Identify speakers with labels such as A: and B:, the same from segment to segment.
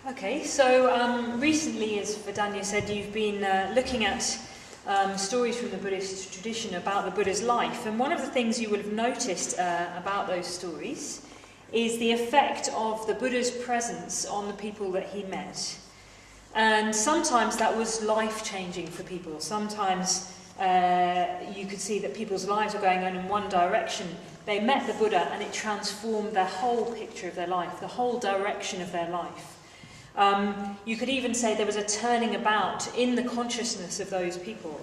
A: Okay, so recently, as Vidanya said, you've been looking at stories from the Buddhist tradition about the Buddha's life, and one of the things you will have noticed about those stories is the effect of the Buddha's presence on the people that he met. And sometimes that was life-changing for people. Sometimes you could see that people's lives were going on in one direction. They met the Buddha and it transformed their whole picture of their life, the whole direction of their life. You could even say there was a turning about in the consciousness of those people,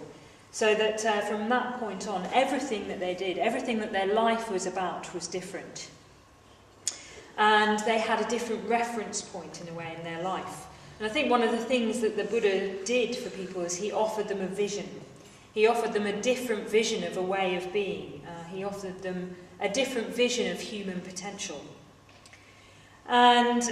A: so that from that point on, everything that they did, everything that their life was about was different. And they had a different reference point, in a way, in their life. And I think one of the things that the Buddha did for people is he offered them a vision. He offered them a different vision of a way of being. He offered them a different vision of human potential. And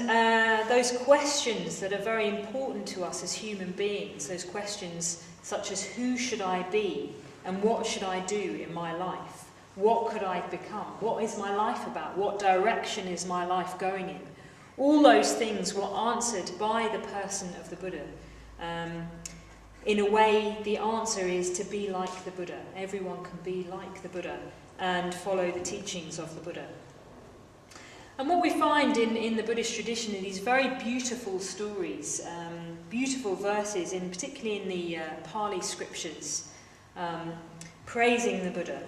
A: those questions that are very important to us as human beings, those questions such as who should I be and what should I do in my life? What could I become? What is my life about? What direction is my life going in? All those things were answered by the person of the Buddha. In a way, the answer is to be like the Buddha. Everyone can be like the Buddha and follow the teachings of the Buddha. And what we find in the Buddhist tradition are these very beautiful stories, beautiful verses, particularly in the Pali scriptures, praising the Buddha.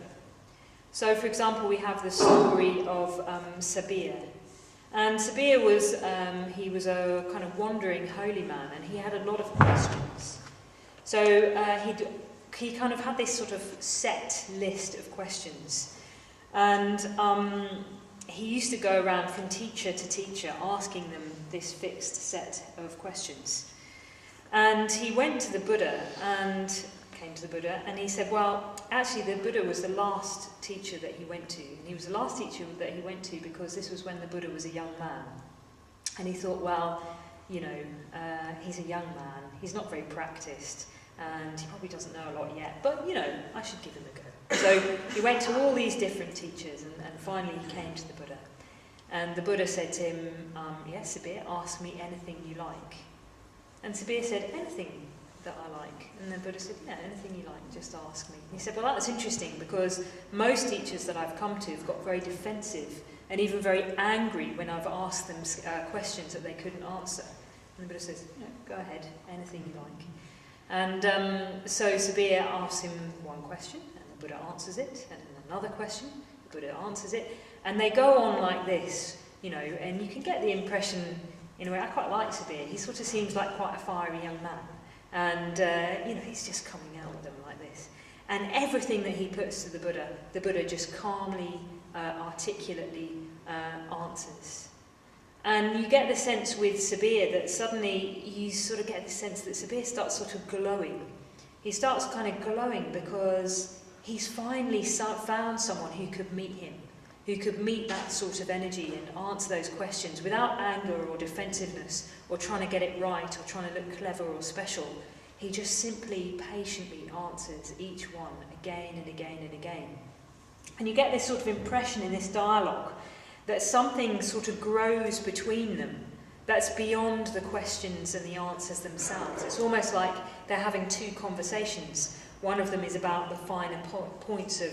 A: So, for example, we have the story of Sabir. And Sabir was a kind of wandering holy man, and he had a lot of questions. So he kind of had this sort of set list of questions. And he used to go around from teacher to teacher asking them this fixed set of questions. And he went to the Buddha and came to the Buddha and he said, well, actually the Buddha was the last teacher that he went to. And he was the last teacher that he went to because this was when the Buddha was a young man. And he thought, well, you know, he's a young man, he's not very practiced, and he probably doesn't know a lot yet, but, you know, I should give him a go. So he went to all these different teachers, and finally he came to the Buddha. And the Buddha said to him, yes, Sabir, ask me anything you like. And Sabir said, anything that I like. And the Buddha said, yeah, anything you like, just ask me. And he said, well, that's interesting, because most teachers that I've come to have got very defensive and even very angry when I've asked them questions that they couldn't answer. And the Buddha says, no, go ahead, anything you like. And so Sabir asks him one question, and the Buddha answers it, and another question, the Buddha answers it, and they go on like this, you know, and you can get the impression, in a way, I quite like Sabir, he sort of seems like quite a fiery young man, and, you know, he's just coming out with them like this. And everything that he puts to the Buddha just calmly, articulately answers. And you get the sense with Sabir that suddenly you sort of get the sense that Sabir starts sort of glowing. He starts kind of glowing because he's finally found someone who could meet him, who could meet that sort of energy and answer those questions without anger or defensiveness or trying to get it right or trying to look clever or special. He just simply, patiently answers each one again and again and again. And you get this sort of impression in this dialogue that something sort of grows between them that's beyond the questions and the answers themselves. It's almost like they're having two conversations. One of them is about the finer points of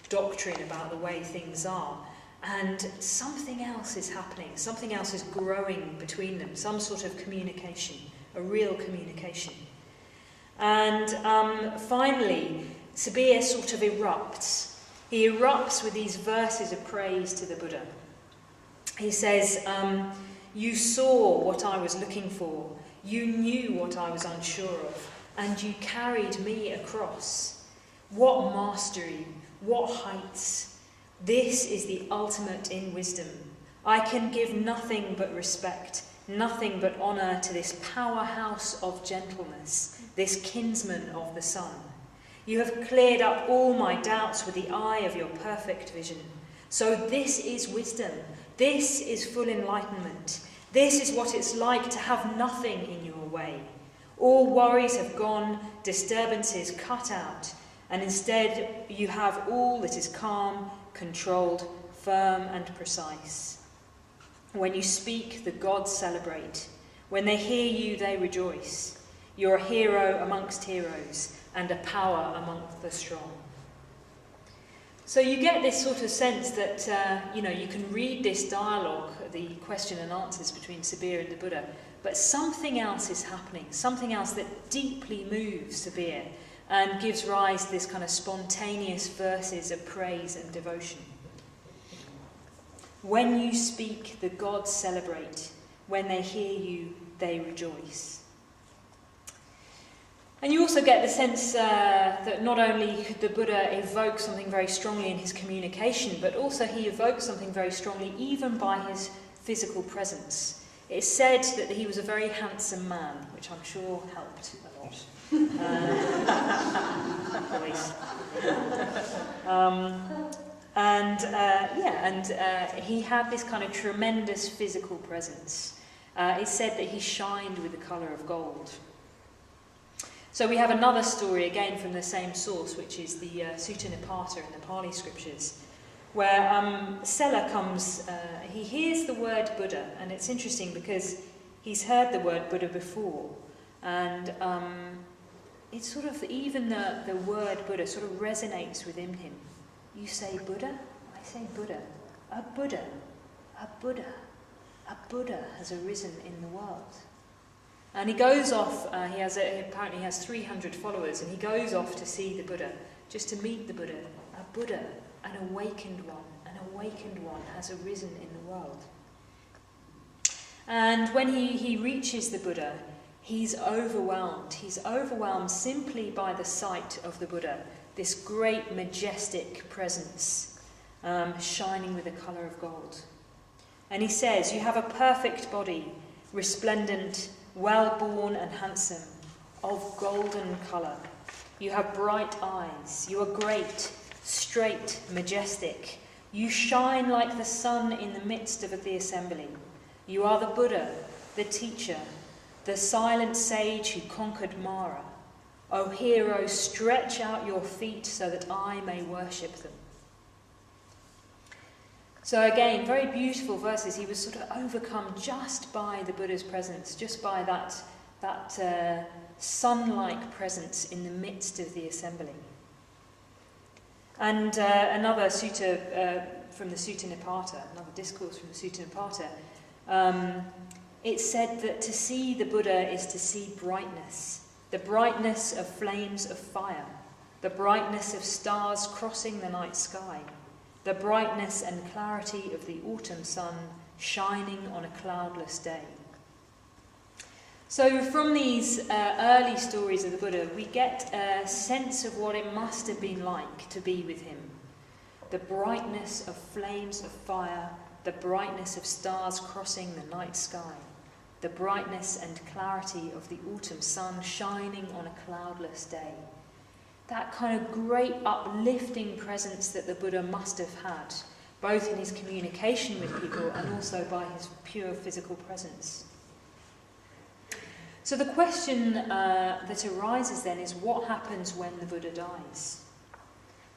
A: doctrine, about the way things are, and something else is happening, something else is growing between them, some sort of communication, a real communication. And finally, Sabir sort of erupts. He erupts with these verses of praise to the Buddha. He says, you saw what I was looking for, you knew what I was unsure of, and you carried me across. What mastery, what heights. This is the ultimate in wisdom. I can give nothing but respect, nothing but honour to this powerhouse of gentleness, this kinsman of the sun. You have cleared up all my doubts with the eye of your perfect vision. So this is wisdom. This is full enlightenment. This is what it's like to have nothing in your way. All worries have gone, disturbances cut out, and instead you have all that is calm, controlled, firm and precise. When you speak, the gods celebrate. When they hear you, they rejoice. You're a hero amongst heroes and a power among the strong. So you get this sort of sense that, you can read this dialogue, the question and answers between Sabir and the Buddha, but something else is happening, something else that deeply moves Sabir and gives rise to this kind of spontaneous verses of praise and devotion. When you speak, the gods celebrate. When they hear you, they rejoice. And you also get the sense that not only could the Buddha evoke something very strongly in his communication, but also he evokes something very strongly even by his physical presence. It's said that he was a very handsome man, which I'm sure helped a lot. He had this kind of tremendous physical presence. It's said that he shined with the colour of gold. So we have another story, again from the same source, which is the Sutta Nipata in the Pali scriptures, where Sela comes, he hears the word Buddha, and it's interesting because he's heard the word Buddha before, and it's sort of, even the word Buddha sort of resonates within him. You say Buddha? I say Buddha. A Buddha. A Buddha. A Buddha has arisen in the world. And he goes off, he apparently has 300 followers, and he goes off to see the Buddha, just to meet the Buddha. A Buddha, an awakened one has arisen in the world. And when he reaches the Buddha, he's overwhelmed. He's overwhelmed simply by the sight of the Buddha, this great majestic presence, shining with the colour of gold. And he says, you have a perfect body, resplendent, well-born and handsome, of golden colour. You have bright eyes. You are great, straight, majestic. You shine like the sun in the midst of the assembly. You are the Buddha, the teacher, the silent sage who conquered Mara. O hero, stretch out your feet so that I may worship them. So again, very beautiful verses. He was sort of overcome just by the Buddha's presence, just by that sun-like presence in the midst of the assembly. And another sutta from the Sutta Nipata, another discourse from the Sutta Nipata, it said that to see the Buddha is to see brightness, the brightness of flames of fire, the brightness of stars crossing the night sky, the brightness and clarity of the autumn sun shining on a cloudless day. So from these early stories of the Buddha, we get a sense of what it must have been like to be with him. The brightness of flames of fire, the brightness of stars crossing the night sky, the brightness and clarity of the autumn sun shining on a cloudless day. That kind of great uplifting presence that the Buddha must have had, both in his communication with people and also by his pure physical presence. So the question that arises then is, what happens when the Buddha dies?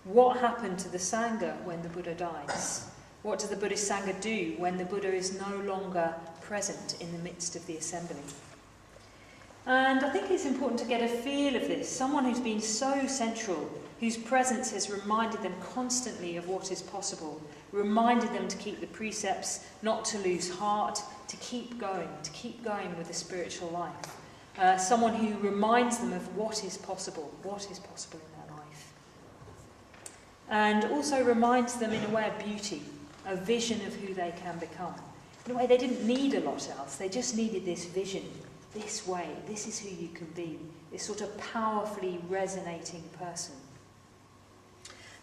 A: What happened to the Sangha when the Buddha dies? What does the Buddhist Sangha do when the Buddha is no longer present in the midst of the assembly? And I think it's important to get a feel of this. Someone who's been so central, whose presence has reminded them constantly of what is possible, reminded them to keep the precepts, not to lose heart, to keep going with the spiritual life. Someone who reminds them of what is possible in their life. And also reminds them in a way of beauty, a vision of who they can become. In a way, they didn't need a lot else, they just needed this vision. This way, this is who you can be, this sort of powerfully resonating person.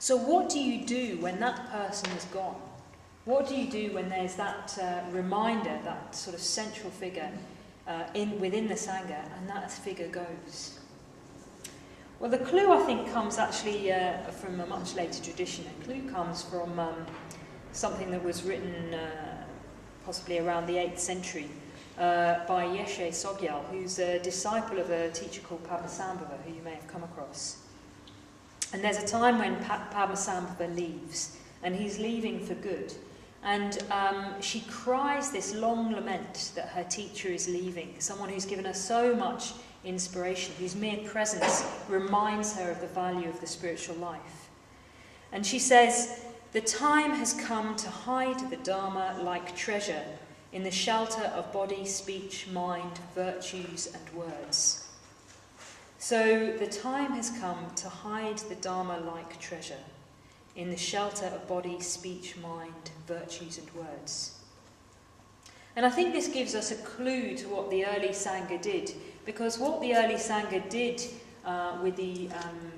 A: So what do you do when that person is gone? What do you do when there's that reminder, that sort of central figure within the Sangha, and that figure goes? Well, the clue, I think, comes actually from a much later tradition. The clue comes from something that was written possibly around the 8th century, by Yeshe Sogyal, who's a disciple of a teacher called Padmasambhava, who you may have come across. And there's a time when Padmasambhava leaves, and he's leaving for good. And she cries this long lament that her teacher is leaving, someone who's given her so much inspiration, whose mere presence reminds her of the value of the spiritual life. And she says, "The time has come to hide the Dharma like treasure in the shelter of body, speech, mind, virtues and words." So the time has come to hide the Dharma like treasure in the shelter of body, speech, mind, virtues and words. And I think this gives us a clue to what the early Sangha did, because what the early Sangha did with the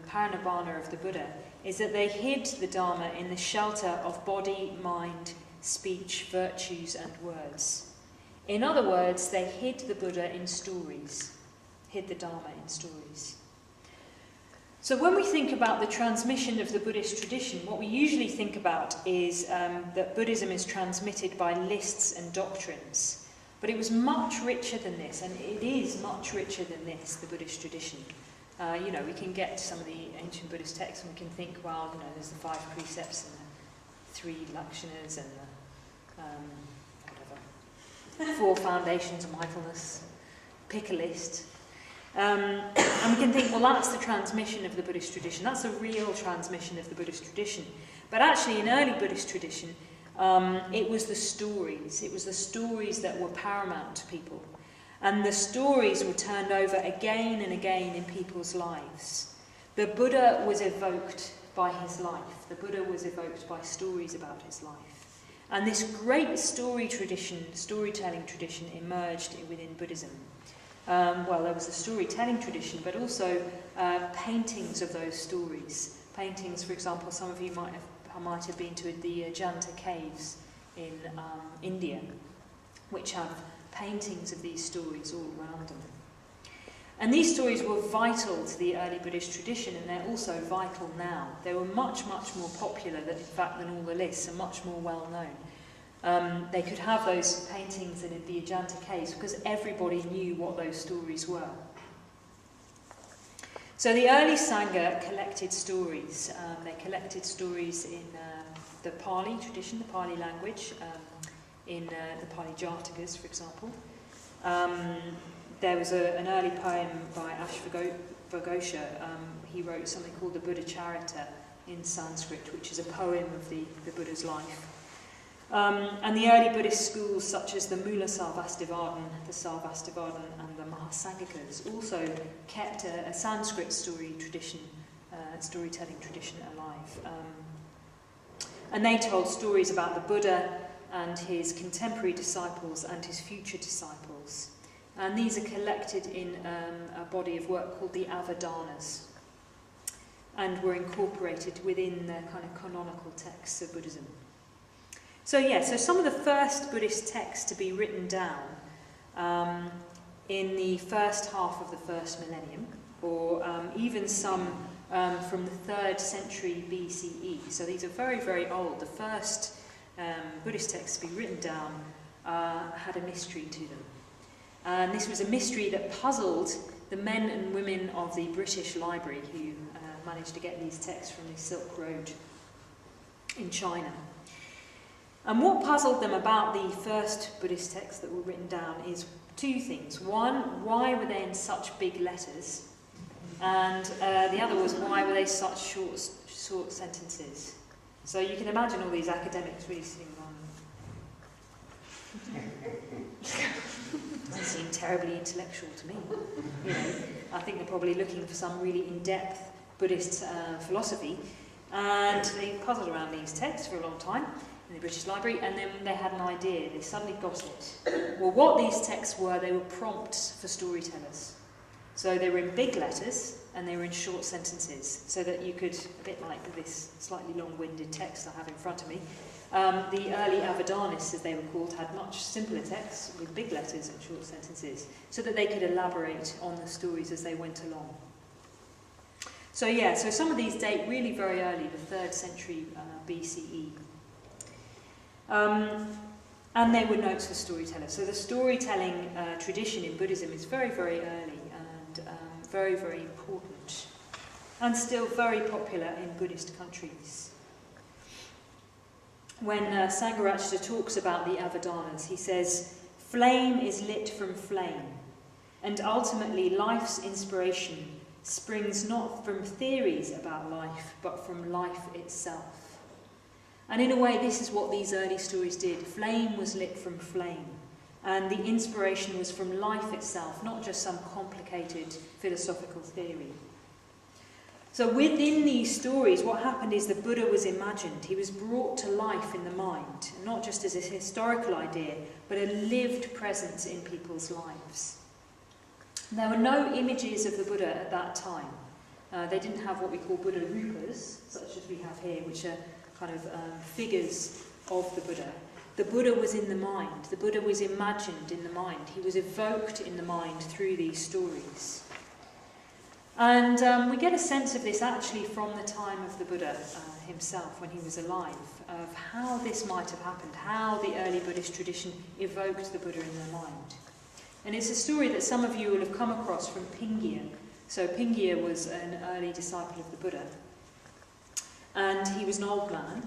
A: parinibbana of the Buddha is that they hid the Dharma in the shelter of body, mind, speech, virtues and words. In other words, they hid the Buddha in stories, hid the Dharma in stories. So when we think about the transmission of the Buddhist tradition, what we usually think about is that Buddhism is transmitted by lists and doctrines. But it was much richer than this, and it is much richer than this, the Buddhist tradition. We can get to some of the ancient Buddhist texts and we can think, well, there's the 5 precepts and the 3 lakshanas and the 4 foundations of mindfulness. Pick a list. And we can think, well, that's the transmission of the Buddhist tradition. That's a real transmission of the Buddhist tradition. But actually, in early Buddhist tradition, it was the stories. It was the stories that were paramount to people. And the stories were turned over again and again in people's lives. The Buddha was evoked by his life. The Buddha was evoked by stories about his life. And this great storytelling tradition emerged within Buddhism. There was a storytelling tradition, but also paintings of those stories. Paintings, for example, some of you might have been to the Ajanta caves in India, which have paintings of these stories all around them. And these stories were vital to the early Buddhist tradition, and they're also vital now. They were much, much more popular than all the lists, and much more well known. They could have those paintings in the Ajanta caves because everybody knew what those stories were. So the early Sangha collected stories. They collected stories in the Pali tradition, the Pali language, in the Pali Jatakas, for example. There was an early poem by Ashvaghosha. He wrote something called the Buddha Charita in Sanskrit, which is a poem of the Buddha's life. And the early Buddhist schools such as the Mula Sarvastivadin, the Sarvastivadin and the Mahasangakas also kept a Sanskrit storytelling tradition alive. And they told stories about the Buddha and his contemporary disciples and his future disciples. And these are collected in a body of work called the Avadanas and were incorporated within the kind of canonical texts of Buddhism. So some of the first Buddhist texts to be written down in the first half of the first millennium, or even some from the 3rd century BCE. So these are very, very old. The first Buddhist texts to be written down had a mystery to them. And this was a mystery that puzzled the men and women of the British Library who managed to get these texts from the Silk Road in China. And what puzzled them about the first Buddhist texts that were written down is 2 things. One, why were they in such big letters? And the other was, why were they such short sentences? So you can imagine all these academics really sitting on. Doesn't seem terribly intellectual to me. I think they're probably looking for some really in-depth Buddhist philosophy. And they puzzled around these texts for a long time in the British Library, and then they had an idea. They suddenly got it. Well, what these texts were, they were prompts for storytellers. So they were in big letters, and they were in short sentences, so that you could, a bit like this slightly long-winded text I have in front of me, the early Avadanis, as they were called, had much simpler texts with big letters and short sentences, so that they could elaborate on the stories as they went along. So some of these date really very early, the 3rd century BCE. And they were notes for storytellers. So the storytelling tradition in Buddhism is very, very early and very, very important, and still very popular in Buddhist countries. when Sangha talks about the avadanas, he says, "Flame is lit from flame, and ultimately life's inspiration springs not from theories about life, but from life itself." And in a way, this is what these early stories did. Flame was lit from flame, and the inspiration was from life itself, not just some complicated philosophical theory. So within these stories, what happened is the Buddha was imagined. He was brought to life in the mind, not just as a historical idea, but a lived presence in people's lives. And there were no images of the Buddha at that time. They didn't have what we call Buddha rupas, such as we have here, which are kind of figures of the Buddha. The Buddha was in the mind. The Buddha was imagined in the mind. He was evoked in the mind through these stories. And we get a sense of this actually from the time of the Buddha himself, when he was alive, of how this might have happened, how the early Buddhist tradition evoked the Buddha in their mind. And it's a story that some of you will have come across from Pingya. So Pingya was an early disciple of the Buddha. And he was an old man,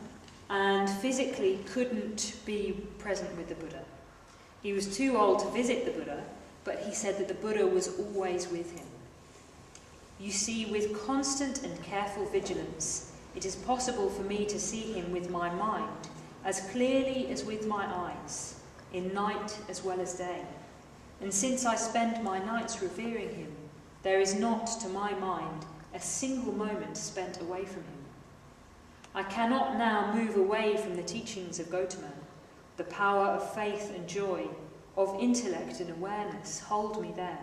A: and physically couldn't be present with the Buddha. He was too old to visit the Buddha, but he said that the Buddha was always with him. "You see, with constant and careful vigilance, it is possible for me to see him with my mind, as clearly as with my eyes, in night as well as day. And since I spend my nights revering him, there is not, to my mind, a single moment spent away from him. I cannot now move away from the teachings of Gautama. The power of faith and joy, of intellect and awareness hold me there.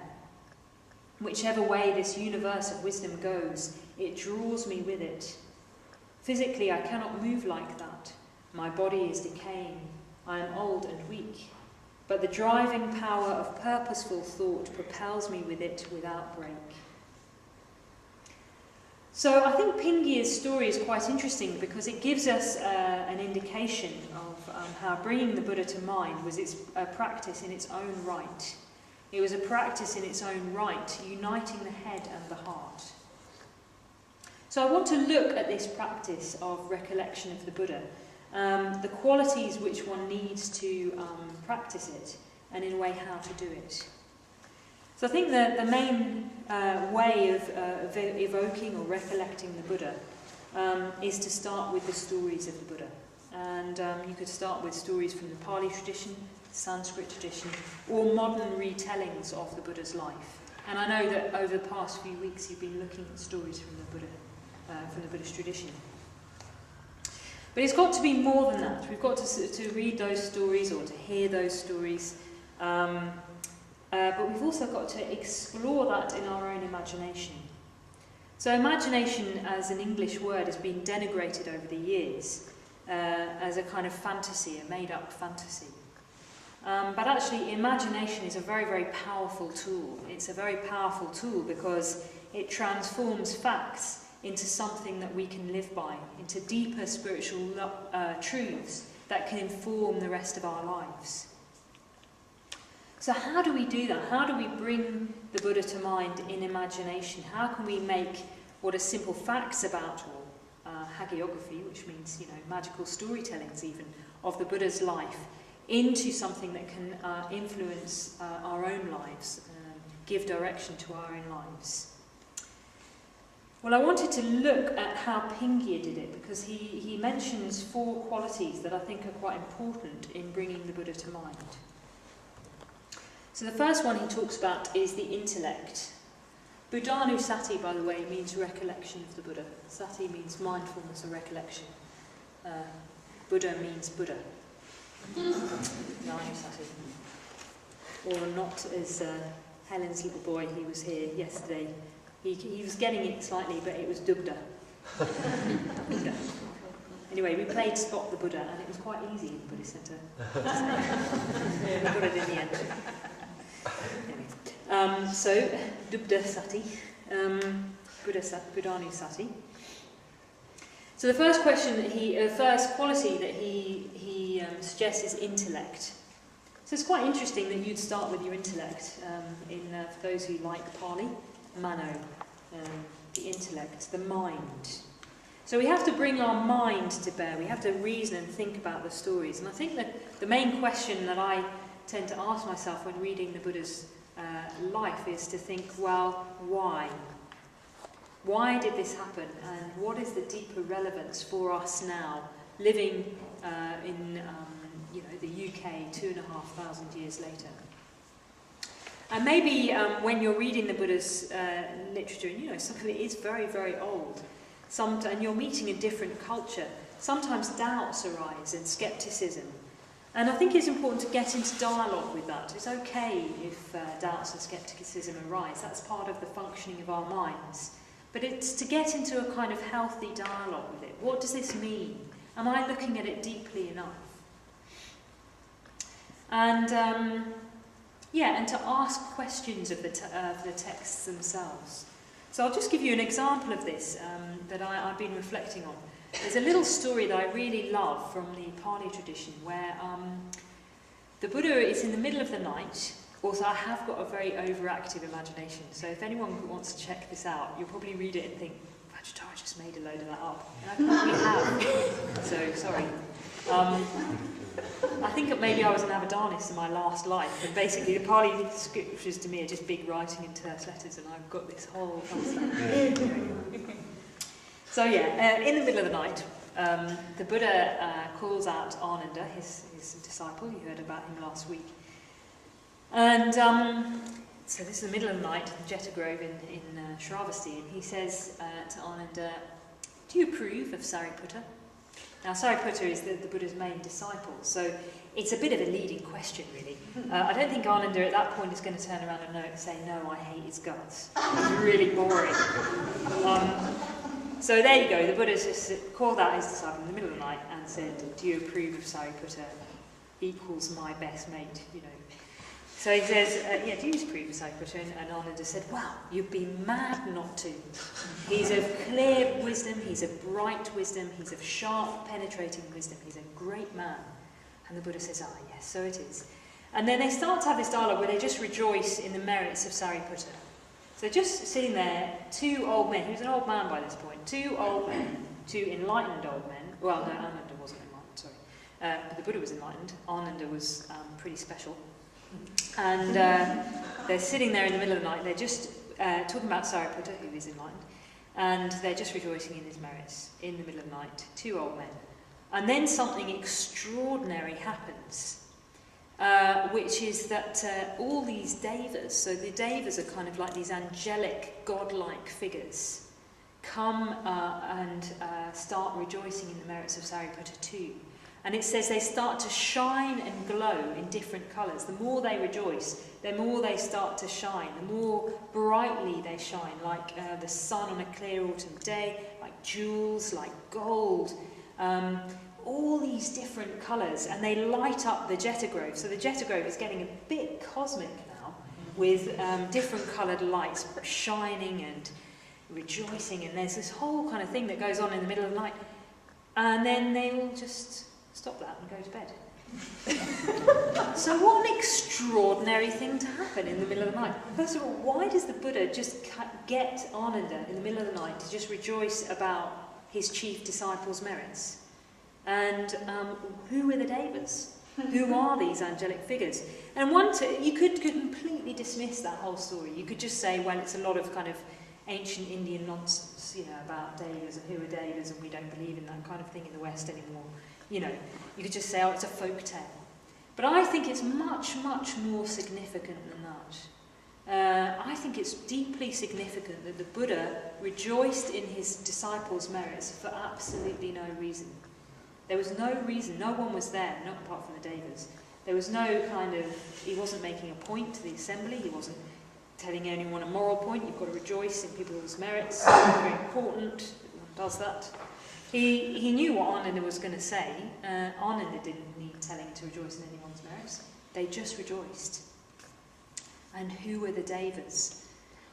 A: Whichever way this universe of wisdom goes, it draws me with it. Physically, I cannot move like that. My body is decaying. I am old and weak. But the driving power of purposeful thought propels me with it without break." So I think Pingya's story is quite interesting because it gives us an indication of how bringing the Buddha to mind was a practice in its own right. It was a practice in its own right, uniting the head and the heart. So I want to look at this practice of recollection of the Buddha, the qualities which one needs to practice it, and in a way how to do it. So I think the main way of evoking or recollecting the Buddha is to start with the stories of the Buddha. And you could start with stories from the Pali tradition, Sanskrit tradition, or modern retellings of the Buddha's life. And I know that over the past few weeks you've been looking at stories from the Buddha, from the Buddhist tradition. But it's got to be more than that. We've got to read those stories or to hear those stories, but we've also got to explore that in our own imagination. So imagination as an English word has been denigrated over the years as a kind of fantasy, a made-up fantasy. But actually, imagination is a very, very powerful tool. It's a very powerful tool because it transforms facts into something that we can live by, into deeper spiritual truths that can inform the rest of our lives. So how do we do that? How do we bring the Buddha to mind in imagination? How can we make what are simple facts about, or hagiography, which means, magical storytellings even, of the Buddha's life, into something that can influence our own lives, give direction to our own lives? Well, I wanted to look at how Pingya did it, because he mentions 4 qualities that I think are quite important in bringing the Buddha to mind. So the first one he talks about is the intellect. Buddhanusati, by the way, means recollection of the Buddha. Sati means mindfulness or recollection. Buddha means Buddha. Buddhanusati. Or not as Helen's little boy, he was here yesterday. He was getting it slightly, but it was Dubda. Buddha. Anyway, we played Spot the Buddha, and it was quite easy in the Buddhist Centre. We got it in the end. Anyway, so, Dubda Sati, Buddhanusati. So the first quality that he suggests is intellect. So it's quite interesting that you'd start with your intellect. For those who like Pali, Mano, the intellect, the mind. So we have to bring our mind to bear. We have to reason and think about the stories. And I think that the main question that I tend to ask myself when reading the Buddha's life is to think, well, why? Why did this happen? And what is the deeper relevance for us now, living in the UK 2,500 years later? And maybe when you're reading the Buddha's literature, and some of it is very, very old, and you're meeting a different culture, sometimes doubts arise and scepticism. And I think it's important to get into dialogue with that. It's okay if doubts and scepticism arise. That's part of the functioning of our minds. But it's to get into a kind of healthy dialogue with it. What does this mean? Am I looking at it deeply enough? And and to ask questions of the texts themselves. So I'll just give you an example of this that I've been reflecting on. There's a little story that I really love from the Pali tradition where the Buddha is in the middle of the night. Also, I have got a very overactive imagination, so if anyone wants to check this out, you'll probably read it and think, Vajratara just made a load of that up. And I probably have, so sorry. I think maybe I was an Abhidharmist in my last life, and basically the Pali scriptures to me are just big writing in terse letters, and I've got this whole So in the middle of the night, the Buddha calls out Ananda, his disciple. You heard about him last week. And so this is the middle of the night, the Jeta Grove in Shravasti, and he says to Ananda, do you approve of Sariputta? Now Sariputta is the Buddha's main disciple, so it's a bit of a leading question really. I don't think Ananda at that point is going to turn around and say, no, I hate his guts. It's really boring. So there you go, the Buddha just called out his disciple in the middle of the night and said, do you approve of Sariputta equals my best mate, So he says, do you approve of Sariputta? And Ananda said, well, you'd be mad not to. He's of clear wisdom, he's of bright wisdom, he's of sharp, penetrating wisdom, he's a great man. And the Buddha says, yes, so it is. And then they start to have this dialogue where they just rejoice in the merits of Sariputta. So just sitting there, two old men, he was an old man by this point, two old men, two enlightened old men. Well, no, Ananda wasn't enlightened, sorry. But the Buddha was enlightened. Ananda was pretty special. And they're sitting there in the middle of the night, they're just talking about Sariputta, who is enlightened, and they're just rejoicing in his merits in the middle of the night, two old men. And then something extraordinary happens, which is that all these devas, so the devas are kind of like these angelic, godlike figures, come and start rejoicing in the merits of Sariputta too. And it says they start to shine and glow in different colours. The more they rejoice, the more they start to shine, the more brightly they shine, like the sun on a clear autumn day, like jewels, like gold, all these different colours, and they light up the Jeta Grove. So the Jeta Grove is getting a bit cosmic now, with different coloured lights shining and rejoicing, and there's this whole kind of thing that goes on in the middle of the night. And then they all just stop that and go to bed. So what an extraordinary thing to happen in the middle of the night. First of all, why does the Buddha just get Ananda in the middle of the night to just rejoice about his chief disciple's merits? And who are the devas? Who are these angelic figures? And you could completely dismiss that whole story. You could just say, well, it's a lot of kind of ancient Indian nonsense, about devas and who are devas, and we don't believe in that kind of thing in the West anymore. You could just say, it's a folk tale. But I think it's much, much more significant than that. I think it's deeply significant that the Buddha rejoiced in his disciples' merits for absolutely no reason. There was no reason, no one was there, not apart from the devas. There was no he wasn't making a point to the assembly, he wasn't telling anyone a moral point. You've got to rejoice in people's merits, it's very important, everyone does that. He knew what Ananda was going to say. Ananda didn't need telling to rejoice in anyone's merits. They just rejoiced. And who were the devas?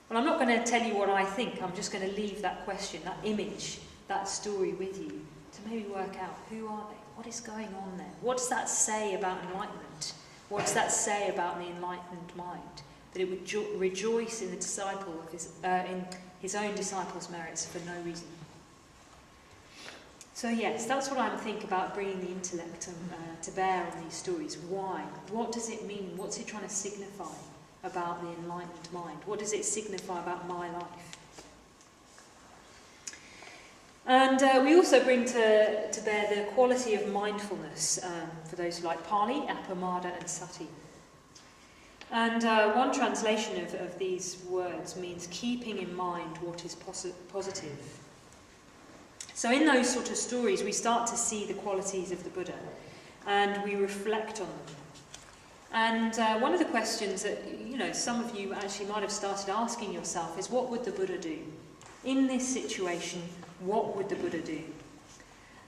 A: Well, I'm not going to tell you what I think. I'm just going to leave that question, that image, that story with you to maybe work out who are they? What is going on there? What does that say about enlightenment? What does that say about the enlightened mind? That it would rejoice in the disciple of in his own disciple's merits for no reason. So yes, that's what I'm thinking about, bringing the intellect to bear on these stories. Why? What does it mean? What's it trying to signify about the enlightened mind? What does it signify about my life? And we also bring to bear the quality of mindfulness for those who like Pali, Appamada and Sati. And one translation of these words means keeping in mind what is positive. So in those sort of stories, we start to see the qualities of the Buddha, and we reflect on them. And one of the questions that, some of you actually might have started asking yourself is, what would the Buddha do? In this situation, what would the Buddha do?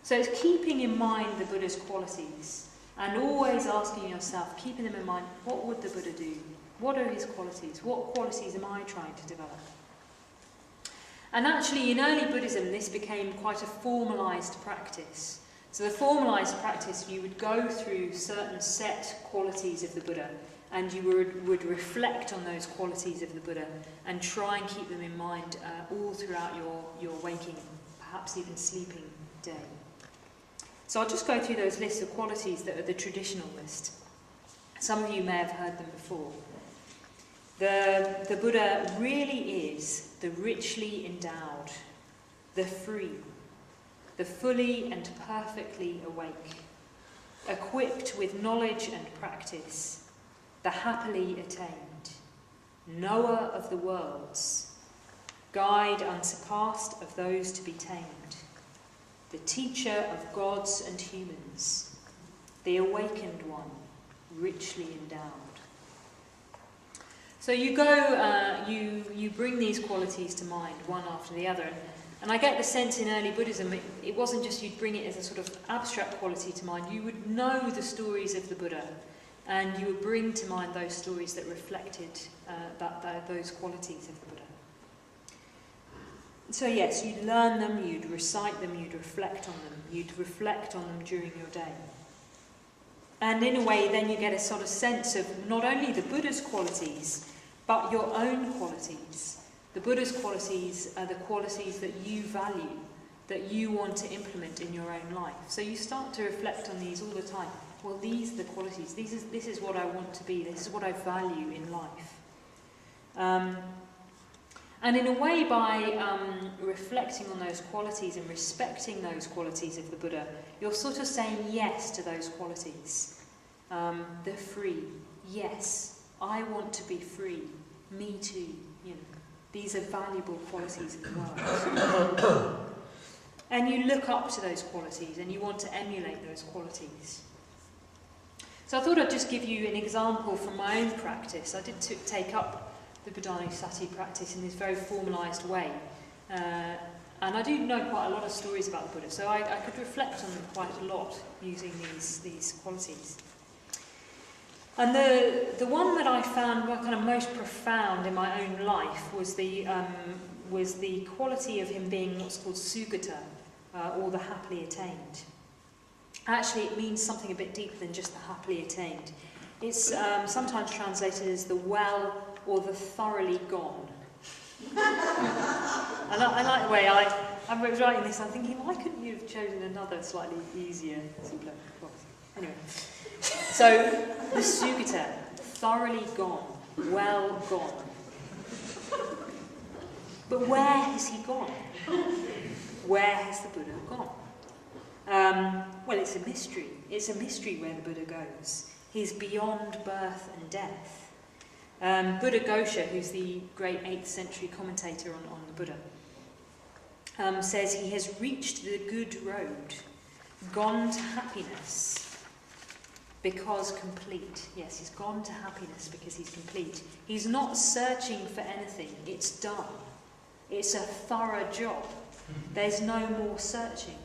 A: So it's keeping in mind the Buddha's qualities, and always asking yourself, keeping them in mind, what would the Buddha do? What are his qualities? What qualities am I trying to develop? And actually, in early Buddhism, this became quite a formalised practice. So the formalised practice, you would go through certain set qualities of the Buddha, and you would reflect on those qualities of the Buddha and try and keep them in mind all throughout your waking, perhaps even sleeping day. So I'll just go through those lists of qualities that are the traditional list. Some of you may have heard them before. The Buddha really is the richly endowed, the free, the fully and perfectly awake, equipped with knowledge and practice, the happily attained, knower of the worlds, guide unsurpassed of those to be tamed, the teacher of gods and humans, the awakened one, richly endowed. So you go, you bring these qualities to mind, one after the other. And I get the sense in early Buddhism, it wasn't just you'd bring it as a sort of abstract quality to mind. You would know the stories of the Buddha, and you would bring to mind those stories that reflected those qualities of the Buddha. So yes, you'd learn them, you'd recite them, you'd reflect on them. You'd reflect on them during your day. And in a way, then you get a sort of sense of not only the Buddha's qualities, but your own qualities. The Buddha's qualities are the qualities that you value, that you want to implement in your own life. So you start to reflect on these all the time. Well, these are the qualities. This is what I want to be. This is what I value in life. And in a way, by reflecting on those qualities and respecting those qualities of the Buddha, you're sort of saying yes to those qualities. They're free. Yes, I want to be free. Me too. These are valuable qualities of the world. And you look up to those qualities and you want to emulate those qualities. So I thought I'd just give you an example from my own practice. I did take up the Buddhānussati practice in this very formalised way. And I do know quite a lot of stories about the Buddha, so I could reflect on them quite a lot using these qualities. And the one that I found kind of most profound in my own life was the quality of him being what's called Sugata, or the happily attained. Actually, it means something a bit deeper than just the happily attained. It's sometimes translated as the well or the thoroughly gone. I like the way I was writing this, I'm thinking, why couldn't you have chosen another slightly easier, simpler quality? Anyway, so the Sugata, thoroughly gone, well gone. But where has he gone? Where has the Buddha gone? Well, it's a mystery. It's a mystery where the Buddha goes. He's beyond birth and death. Buddha Ghosha, who's the great 8th century commentator on the Buddha, says he has reached the good road, gone to happiness because complete. Yes, he's gone to happiness because he's complete. He's not searching for anything. It's done. It's a thorough job. There's no more searching.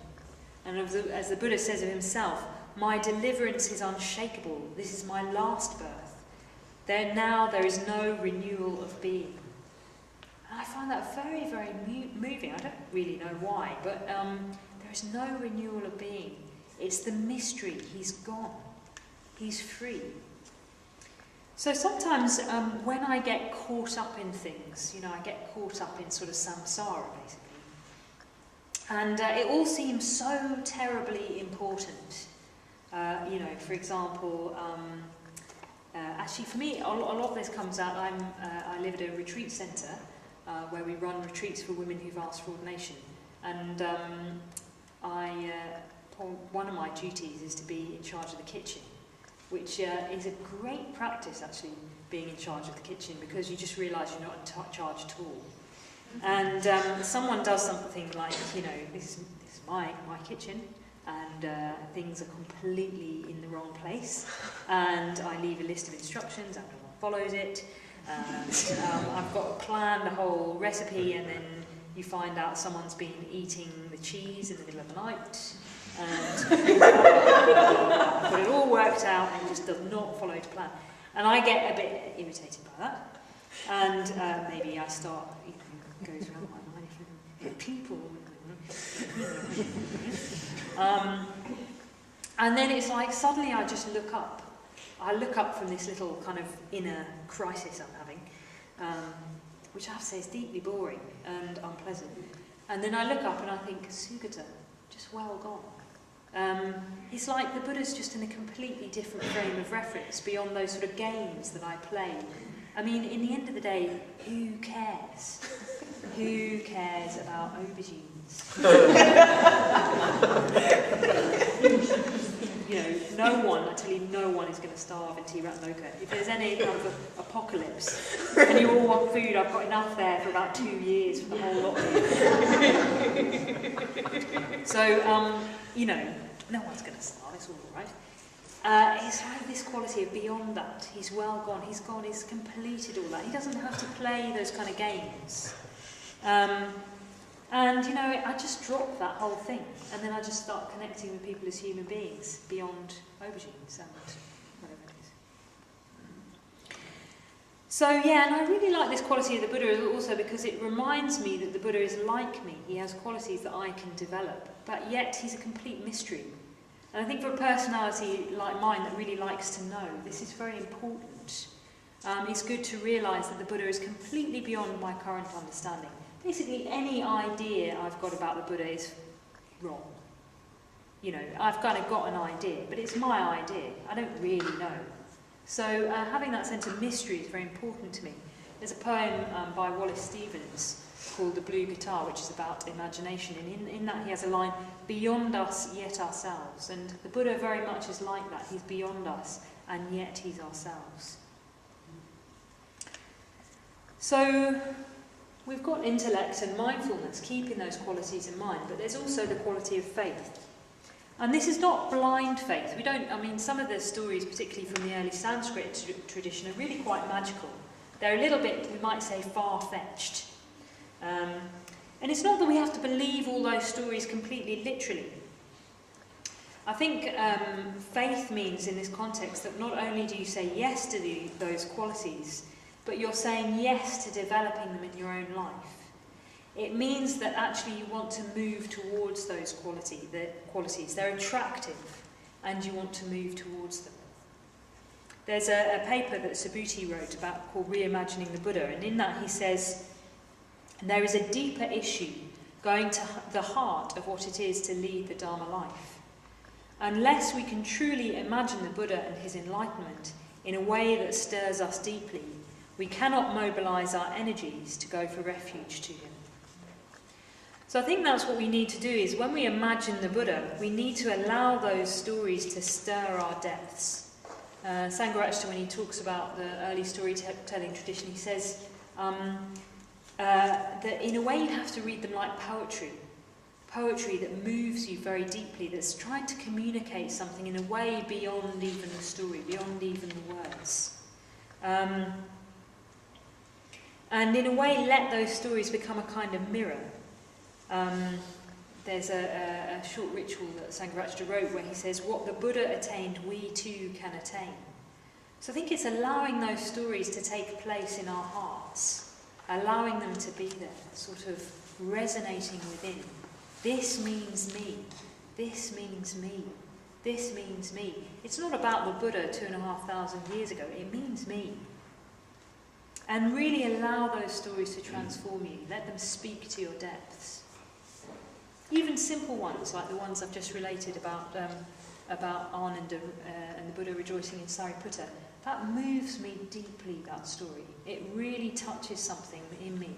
A: And as the Buddha says of himself, my deliverance is unshakable. This is my last birth. There is no renewal of being. And I find that very, very moving. I don't really know why, but there is no renewal of being. It's the mystery. He's gone. He's free. So sometimes when I get caught up in things, I get caught up in sort of samsara, basically. And it all seems so terribly important. For example, actually for me, a lot of this comes out, I live at a retreat centre where we run retreats for women who've asked for ordination. And one of my duties is to be in charge of the kitchen, which is a great practice, actually, being in charge of the kitchen, because you just realise you're not in charge at all. And someone does something like, this is my kitchen, and things are completely in the wrong place, and I leave a list of instructions and no one follows it, and I've got to plan the whole recipe, and then you find out someone's been eating the cheese in the middle of the night, and but it all worked out and it just does not follow to plan. And I get a bit irritated by that, and maybe I start, goes around my mind, people, and then it's like suddenly I just look up. I look up from this little kind of inner crisis I'm having, which I have to say is deeply boring and unpleasant. And then I look up and I think, Sugata, just well gone. It's like the Buddha's just in a completely different frame of reference beyond those sort of games that I play. I mean, in the end of the day, who cares? Who cares about aubergines? No one, I tell you, no one is going to starve in Tiratloka. If there's any kind of apocalypse and you all want food, I've got enough there for about 2 years for the whole lot of you. So, no one's going to starve, it's all right. It's like this quality of beyond that. He's well gone, he's completed all that. He doesn't have to play those kind of games. I just drop that whole thing, and then I just start connecting with people as human beings beyond aubergines and whatever it is. So and I really like this quality of the Buddha also because it reminds me that the Buddha is like me. He has qualities that I can develop, but yet he's a complete mystery. And I think for a personality like mine that really likes to know, this is very important. It's good to realise that the Buddha is completely beyond my current understanding. Basically, any idea I've got about the Buddha is wrong. I've kind of got an idea, but it's my idea. I don't really know. So having that sense of mystery is very important to me. There's a poem by Wallace Stevens called The Blue Guitar, which is about imagination. And in that he has a line, beyond us, yet ourselves. And the Buddha very much is like that. He's beyond us, and yet he's ourselves. So we've got intellect and mindfulness, keeping those qualities in mind, but there's also the quality of faith. And this is not blind faith. Some of the stories, particularly from the early Sanskrit tradition, are really quite magical. They're a little bit, we might say, far-fetched. And it's not that we have to believe all those stories completely literally. I think faith means, in this context, that not only do you say yes to those qualities, but you're saying yes to developing them in your own life. It means that actually you want to move towards those qualities. They're attractive, and you want to move towards them. There's a paper that Subhuti wrote called Reimagining the Buddha, and in that he says, there is a deeper issue going to the heart of what it is to lead the Dharma life. Unless we can truly imagine the Buddha and his enlightenment in a way that stirs us deeply, we cannot mobilise our energies to go for refuge to him. So I think that's what we need to do, is when we imagine the Buddha, we need to allow those stories to stir our depths. Sangha, when he talks about the early storytelling tradition, he says that in a way you have to read them like poetry that moves you very deeply, that's trying to communicate something in a way beyond even the story, beyond even the words. And in a way let those stories become a kind of mirror. There's a short ritual that Sangha wrote where he says, what the Buddha attained, we too can attain. So I think it's allowing those stories to take place in our hearts, allowing them to be there, sort of resonating within. This means me. This means me. This means me. It's not about the Buddha 2,500 years ago. It means me. And really allow those stories to transform you. Let them speak to your depths. Even simple ones, like the ones I've just related about Ananda and the Buddha rejoicing in Sariputta, that moves me deeply, that story. It really touches something in me,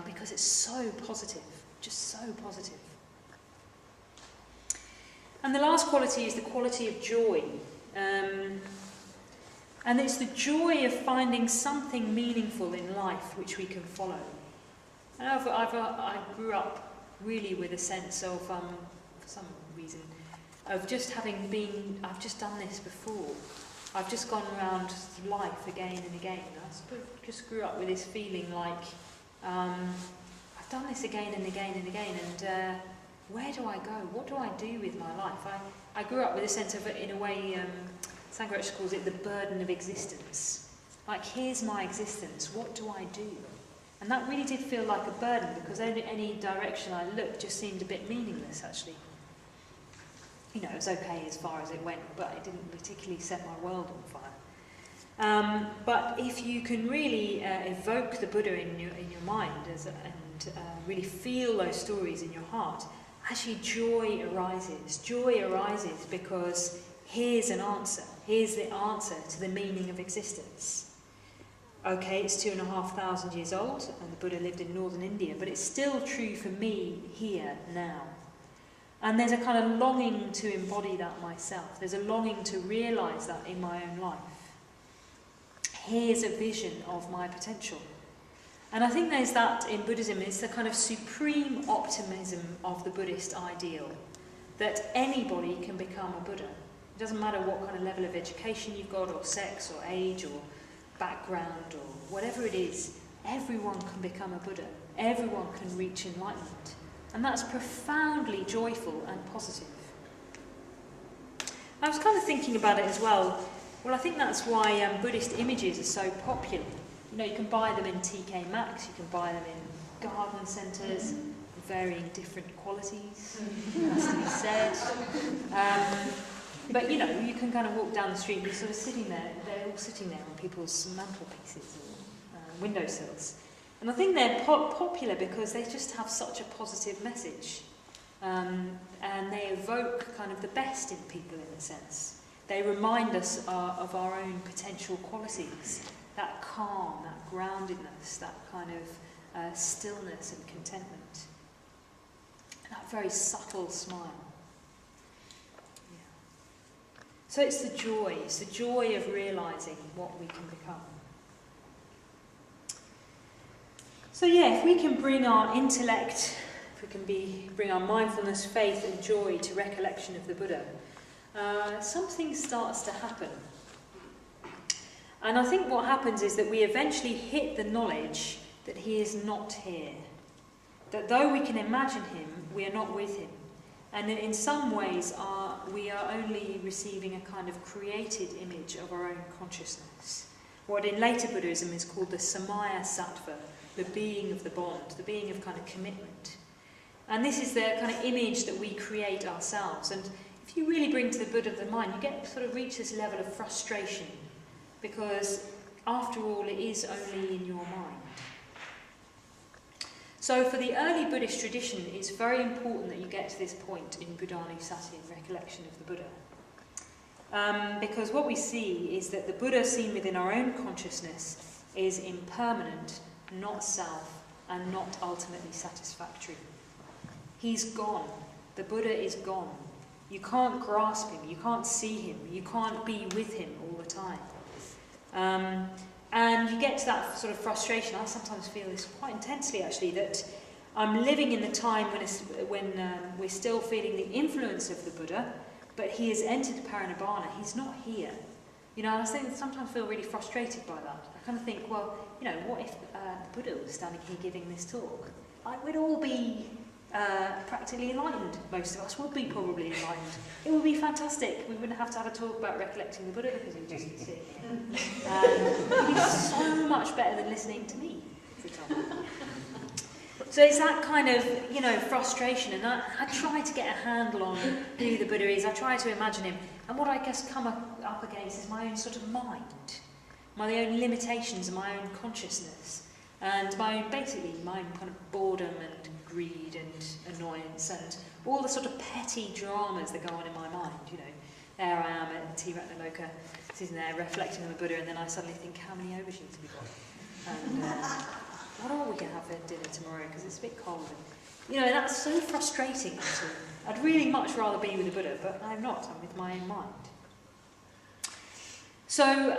A: because it's so positive, just so positive. And the last quality is the quality of joy. And it's the joy of finding something meaningful in life which we can follow. And I grew up really with a sense of, for some reason, of just having been, I've just done this before. I've just gone around life again and again. I just grew up with this feeling like, I've done this again and again and again, and where do I go? What do I do with my life? I grew up with a sense of, in a way, Sangha Night calls it the burden of existence. Like, here's my existence, what do I do? And that really did feel like a burden, because any direction I looked just seemed a bit meaningless, actually. You know, it was okay as far as it went, but it didn't particularly set my world on fire. But if you can really evoke the Buddha in your mind and really feel those stories in your heart, actually joy arises. Joy arises because here's an answer. Here's the answer to the meaning of existence. Okay, it's 2,500 years old, and the Buddha lived in northern India, but it's still true for me here, now. And there's a kind of longing to embody that myself. There's a longing to realise that in my own life. Here's a vision of my potential. And I think there's that in Buddhism, it's the kind of supreme optimism of the Buddhist ideal, that anybody can become a Buddha. It doesn't matter what kind of level of education you've got, or sex, or age, or background, or whatever it is, everyone can become a Buddha. Everyone can reach enlightenment. And that's profoundly joyful and positive. I was kind of thinking about it as well. Well, I think that's why Buddhist images are so popular. You know, you can buy them in TK Maxx, you can buy them in garden centres, varying different qualities, has to be said. But, you know, you can kind of walk down the street and you're sort of sitting there, they're all sitting there on people's mantelpieces or windowsills. And I think they're popular because they just have such a positive message. And they evoke kind of the best in people, in a sense. They remind us of our own potential qualities. That calm, that groundedness, that kind of stillness and contentment. And that very subtle smile. Yeah. So it's the joy of realising what we can become. So yeah, if we can bring our intellect, if we can bring our mindfulness, faith and joy to recollection of the Buddha, something starts to happen. And I think what happens is that we eventually hit the knowledge that he is not here. That though we can imagine him, we are not with him. And in some ways we are only receiving a kind of created image of our own consciousness. What in later Buddhism is called the Samaya Sattva, the being of the bond, the being of kind of commitment. And this is the kind of image that we create ourselves. And if you really bring to the Buddha the mind, you get sort of reach this level of frustration, because after all, it is only in your mind. So for the early Buddhist tradition, it's very important that you get to this point in Buddhanussati, in recollection of the Buddha. Because what we see is that the Buddha seen within our own consciousness is impermanent, not self, and not ultimately satisfactory. He's gone. The Buddha is gone. You can't grasp him, you can't see him, you can't be with him all the time. And you get to that sort of frustration. I sometimes feel this quite intensely, actually, that I'm living in the time when we're still feeling the influence of the Buddha, but he has entered Parinibbana. He's not here. You know, I sometimes feel really frustrated by that. I kind of think, well, you know, what if the Buddha was standing here giving this talk? We'd all be practically enlightened. Most of us would be probably enlightened. It would be fantastic. We wouldn't have to have a talk about recollecting the Buddha because he would just sit here. It would be so much better than listening to me, for example. So it's that kind of, you know, frustration, and I try to get a handle on who the Buddha is. I try to imagine him, and what I guess come up against is my own sort of mind, my own limitations and my own consciousness. And basically my kind of boredom and greed and annoyance and all the sort of petty dramas that go on in my mind, you know. There I am at Tiratnaloka, sitting there reflecting on the Buddha, and then I suddenly think, how many aubergines have we got? And what are we going to have for dinner tomorrow? Because it's a bit cold. And, you know, that's so frustrating, actually. I'd really much rather be with the Buddha, but I'm not. I'm with my own mind. So,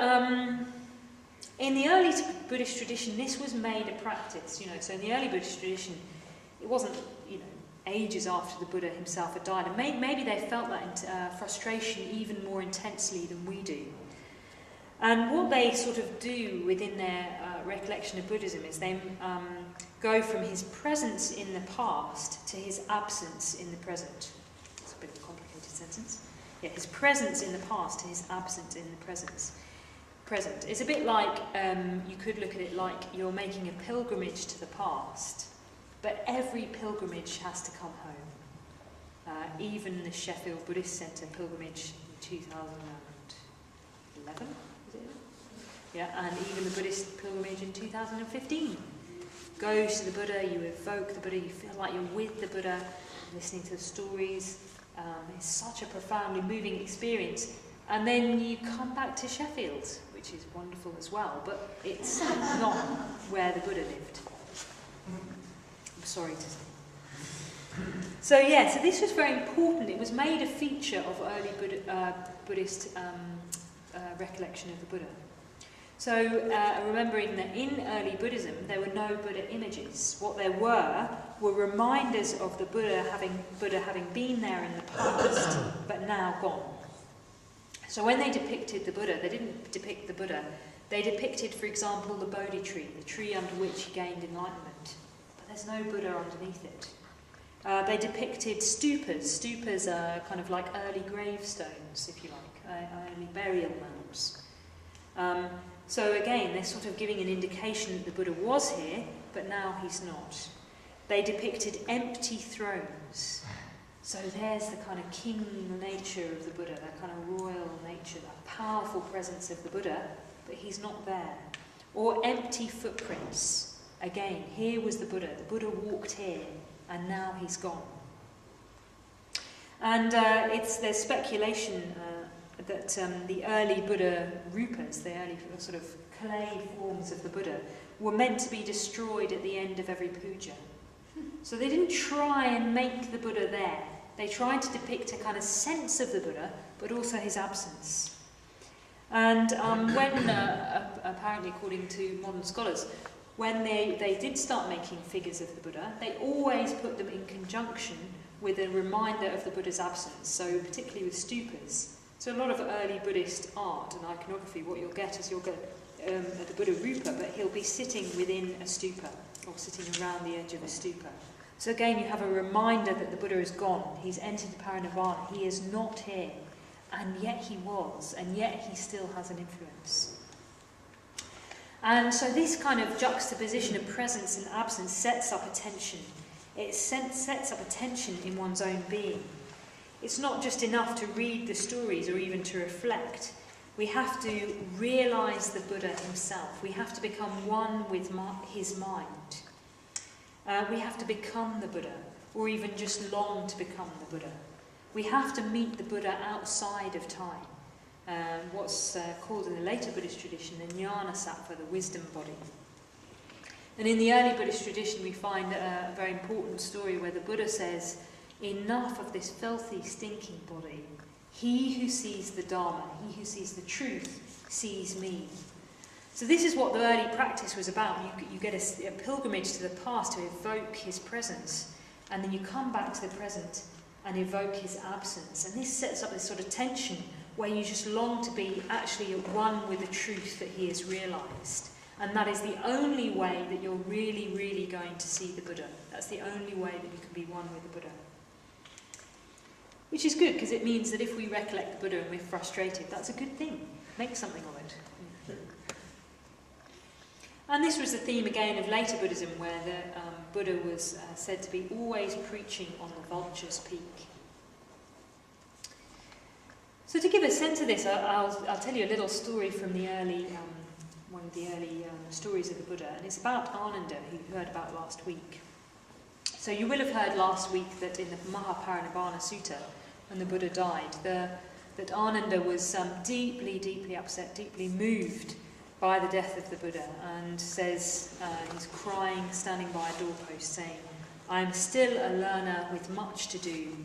A: in the early Buddhist tradition, this was made a practice, you know. So in the early Buddhist tradition, it wasn't, you know, ages after the Buddha himself had died. And maybe they felt that frustration even more intensely than we do. And what they sort of do within their recollection of Buddhism is they go from his presence in the past to his absence in the present. It's a bit of a complicated sentence. Yeah, his presence in the past to his absence in the present. It's a bit like, you could look at it like you're making a pilgrimage to the past, but every pilgrimage has to come home. Even the Sheffield Buddhist Centre pilgrimage in 2011, is it? Yeah, and even the Buddhist pilgrimage in 2015. Goes to the Buddha, you evoke the Buddha, you feel like you're with the Buddha, listening to the stories. It's such a profoundly moving experience. And then you come back to Sheffield, which is wonderful as well, but it's not where the Buddha lived. I'm sorry to say. So this was very important. It was made a feature of early Buddhist recollection of the Buddha. So remembering that in early Buddhism there were no Buddha images. What there were reminders of the Buddha having been there in the past, but now gone. So when they depicted the Buddha, they didn't depict the Buddha. They depicted, for example, the Bodhi tree, the tree under which he gained enlightenment. But there's no Buddha underneath it. They depicted stupas. Stupas are kind of like early gravestones, if you like, early burial mounds. So again, they're sort of giving an indication that the Buddha was here, but now he's not. They depicted empty thrones. So there's the kind of king nature of the Buddha, that kind of royal nature, that powerful presence of the Buddha, but he's not there. Or empty footprints. Again, here was the Buddha. The Buddha walked here, and now he's gone. And there's speculation that the early Buddha rupas, the early sort of clay forms of the Buddha, were meant to be destroyed at the end of every puja. So they didn't try and make the Buddha there. They tried to depict a kind of sense of the Buddha, but also his absence. And when, apparently according to modern scholars, when they did start making figures of the Buddha, they always put them in conjunction with a reminder of the Buddha's absence, so particularly with stupas. So a lot of early Buddhist art and iconography, what you'll get is you'll get the Buddha rupa, but he'll be sitting within a stupa, or sitting around the edge of a stupa. So again, you have a reminder that the Buddha is gone. He's entered parinirvana. He is not here. And yet he was, and yet he still has an influence. And so this kind of juxtaposition of presence and absence sets up a tension. It sets up a tension in one's own being. It's not just enough to read the stories or even to reflect. We have to realise the Buddha himself. We have to become one with his mind. We have to become the Buddha, or even just long to become the Buddha. We have to meet the Buddha outside of time. What's called in the later Buddhist tradition the jnana sattva, the wisdom body. And in the early Buddhist tradition we find a very important story where the Buddha says, "Enough of this filthy, stinking body. He who sees the Dharma, he who sees the truth, sees me." So this is what the early practice was about. You get a pilgrimage to the past to evoke his presence, and then you come back to the present and evoke his absence. And this sets up this sort of tension where you just long to be actually at one with the truth that he has realised. And that is the only way that you're really, really going to see the Buddha. That's the only way that you can be one with the Buddha. Which is good, because it means that if we recollect the Buddha and we're frustrated, that's a good thing. Make something of it. And this was the theme again of later Buddhism, where the Buddha was said to be always preaching on the vulture's peak. So to give a sense of this, I'll tell you a little story from the early one of the early stories of the Buddha, and it's about Ananda, who you heard about last week. So you will have heard last week that in the Mahaparinibbana Sutta, when the Buddha died, that Ananda was deeply, deeply upset, deeply moved by the death of the Buddha, and says, he's crying, standing by a doorpost, saying, "I am still a learner with much to do,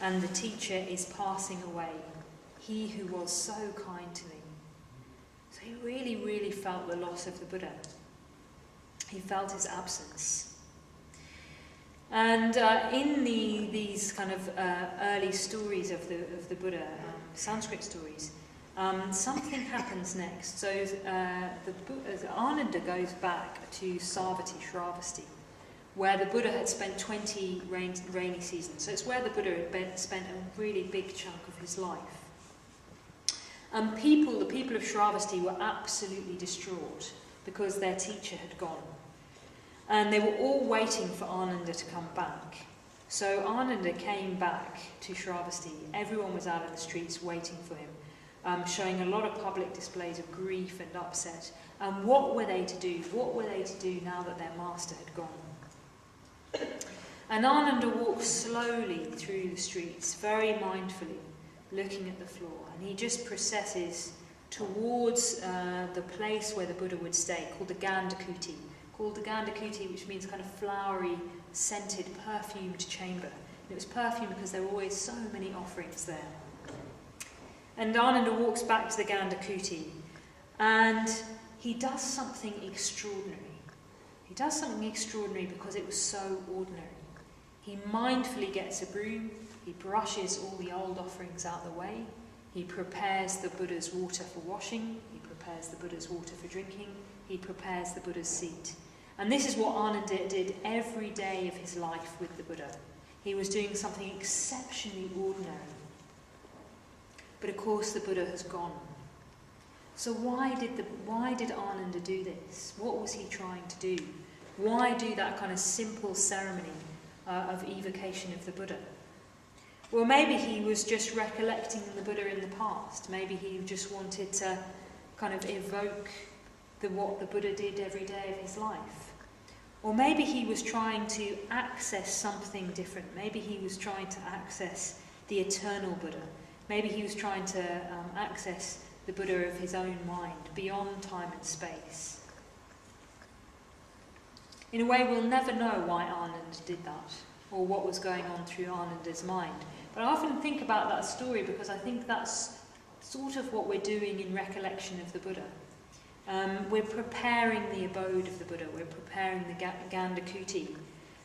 A: and the teacher is passing away, he who was so kind to me." So he really, really felt the loss of the Buddha. He felt his absence. And in these kind of early stories of the Buddha, Sanskrit stories, something happens next. So Ananda goes back to Savatthi, Shravasti, where the Buddha had spent 20 rainy seasons. So it's where the Buddha had spent a really big chunk of his life. And the people of Shravasti were absolutely distraught because their teacher had gone. And they were all waiting for Ananda to come back. So Ananda came back to Shravasti. Everyone was out in the streets waiting for him, showing a lot of public displays of grief and upset. And what were they to do? What were they to do now that their master had gone? And Ananda walked slowly through the streets, very mindfully, looking at the floor. And he just processes towards the place where the Buddha would stay, called the Gandakuti. Which means kind of flowery, scented, perfumed chamber. And it was perfumed because there were always so many offerings there. And Ananda walks back to the Gandakuti, and he does something extraordinary. He does something extraordinary because it was so ordinary. He mindfully gets a broom, he brushes all the old offerings out the way, he prepares the Buddha's water for washing, he prepares the Buddha's water for drinking, he prepares the Buddha's seat. And this is what Ananda did every day of his life with the Buddha. He was doing something exceptionally ordinary. But of course the Buddha has gone. So why did Ananda do this? What was he trying to do? Why do that kind of simple ceremony of evocation of the Buddha? Well, maybe he was just recollecting the Buddha in the past. Maybe he just wanted to kind of evoke what the Buddha did every day of his life. Or maybe he was trying to access something different. Maybe he was trying to access the eternal Buddha. Maybe he was trying to access the Buddha of his own mind, beyond time and space. In a way, we'll never know why Ananda did that, or what was going on through Ananda's mind. But I often think about that story because I think that's sort of what we're doing in recollection of the Buddha. We're preparing the abode of the Buddha, we're preparing the Gandakuti,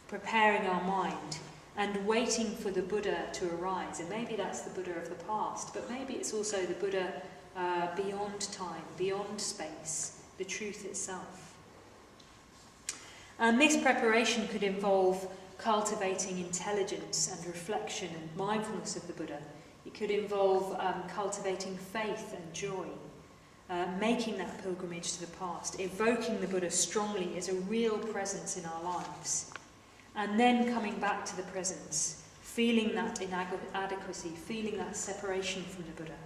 A: preparing our mind, and waiting for the Buddha to arise. And maybe that's the Buddha of the past, but maybe it's also the Buddha beyond time, beyond space, the truth itself. And this preparation could involve cultivating intelligence and reflection and mindfulness of the Buddha. It could involve cultivating faith and joy. Making that pilgrimage to the past, evoking the Buddha strongly as a real presence in our lives, and then coming back to the presence, feeling that inadequacy, feeling that separation from the Buddha,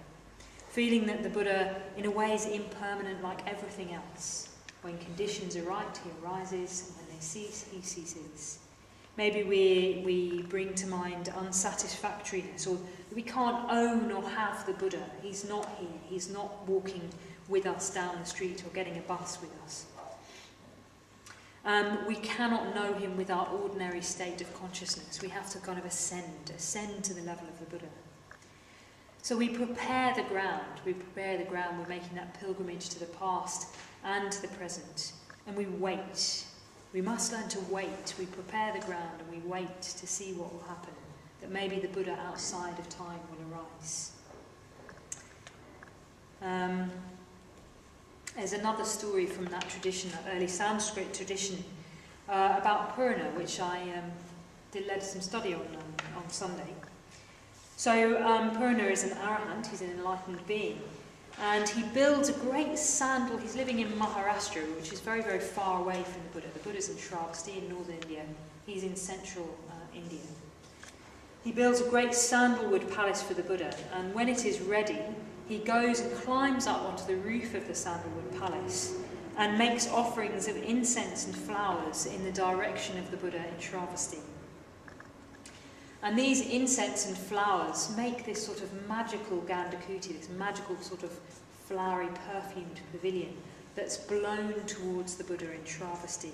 A: feeling that the Buddha in a way is impermanent like everything else. When conditions are right, he arises, and when they cease, he ceases. Maybe we bring to mind unsatisfactoriness, or we can't own or have the Buddha. He's not here, he's not walking with us down the street or getting a bus with us. We cannot know him with our ordinary state of consciousness. We have to kind of ascend to the level of the Buddha. So we prepare the ground, we're making that pilgrimage to the past and to the present, and we wait. We must learn to wait. We prepare the ground and we wait to see what will happen, that maybe the Buddha outside of time will arise. There's another story from that tradition, that early Sanskrit tradition, about Purna, which I led some study on Sunday. So Purna is an arahant, he's an enlightened being, and he builds a great sandal. He's living in Maharashtra, which is very, very far away from the Buddha. The Buddha's in Shravasti in northern India. He's in central India. He builds a great sandalwood palace for the Buddha, and when it is ready, he goes and climbs up onto the roof of the sandalwood palace, and makes offerings of incense and flowers in the direction of the Buddha in Shravasti. And these incense and flowers make this sort of magical Gandakuti, this magical sort of flowery, perfumed pavilion that's blown towards the Buddha in Shravasti.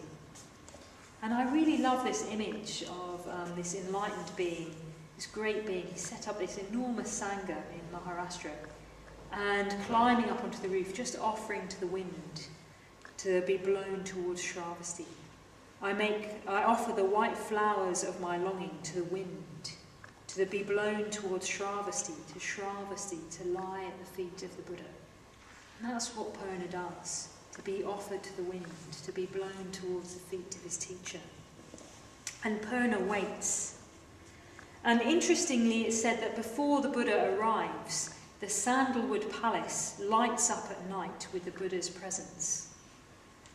A: And I really love this image of this enlightened being, this great being. He set up this enormous Sangha in Maharashtra and climbing up onto the roof, just offering to the wind to be blown towards Shravasti. I offer the white flowers of my longing to the wind, to be blown towards Shravasti, to lie at the feet of the Buddha. And that's what Purna does, to be offered to the wind, to be blown towards the feet of his teacher. And Purna waits. And interestingly, it's said that before the Buddha arrives, the sandalwood palace lights up at night with the Buddha's presence.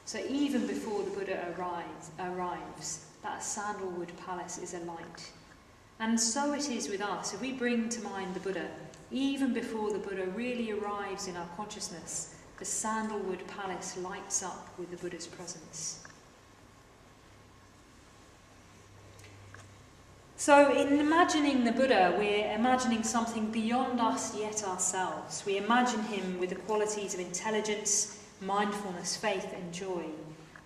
A: So even before the Buddha arrives, that sandalwood palace is alight. And so it is with us. If we bring to mind the Buddha, even before the Buddha really arrives in our consciousness, the sandalwood palace lights up with the Buddha's presence. So in imagining the Buddha, we're imagining something beyond us yet ourselves. We imagine him with the qualities of intelligence, mindfulness, faith and joy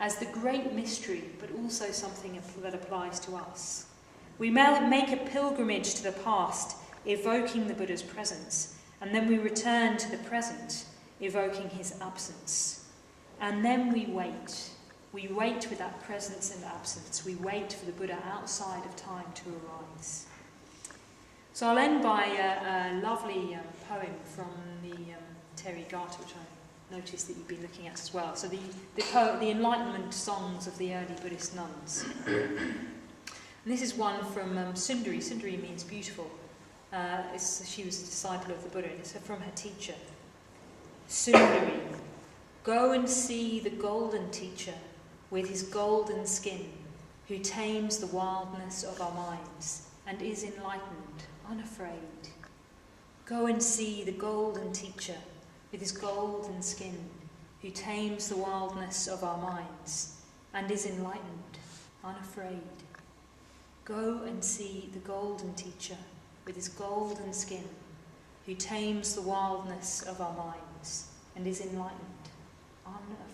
A: as the great mystery, but also something that applies to us. We make a pilgrimage to the past, evoking the Buddha's presence, and then we return to the present, evoking his absence. And then we wait. We wait with that presence and absence. We wait for the Buddha outside of time to arise. So I'll end by a lovely poem from the Therigatha, which I noticed that you've been looking at as well. So the Enlightenment songs of the early Buddhist nuns. And this is one from Sundari. Sundari means beautiful. She was a disciple of the Buddha, and it's from her teacher. Sundari, go and see the golden teacher with his golden skin, who tames the wildness of our minds and is enlightened, unafraid. Go and see the golden teacher with his golden skin, who tames the wildness of our minds and is enlightened, unafraid. Go and see the golden teacher with his golden skin, who tames the wildness of our minds and is enlightened, unafraid.